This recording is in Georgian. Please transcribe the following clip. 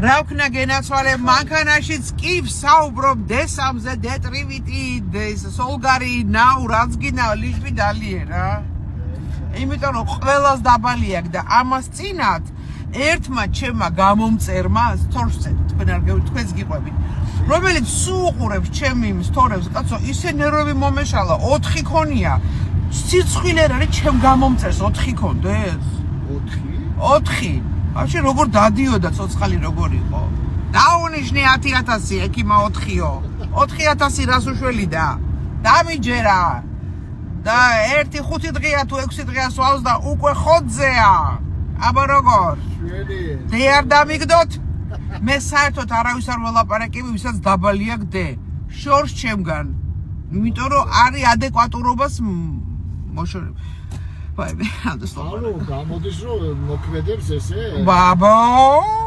რა ვქნა გენაცვალე მანქანაშიც კი ვსაუბრობ D3-ზე, D3-ვითი, სოლგარი, ნაუ, რაც გინდა ლიჟვი დალიე რა. იმიტომ რომ ყველას დაბალი აქვს და ამას წინათ ერთმა ჩემმა გამომწერმა სტორზე თქვენ არ თქვენს გიყვებით რომელიც სულ უყურებს ჩემი სტორებს კაცო ისე ნერვები მომეშალა 4 ქონია სიცხვილი არ არის ჩემ გამომწერს 4 ქონდეს 4 ვაფშე როგორ დადიოდა ცოცხალი როგორ იყო დაუნიშნე 10000 ეკიმა 4-ო 4000 რას უშველი და დამიჯერა და 1-5 დღეა თუ 6 დღეა სვავს და უკვე ხოძეა აბა როგორ დე არ დამიგდოთ მე საერთოდ არავის არ ველაპარაკები ვისაც დაბალი აქვს დე შორს ჩემგან იმიტომ რომ არის ადეკვატურობას მოშორებ ვაი მე ამ და ანუ გამოდის რომ მოქმედებს ესე ბაბო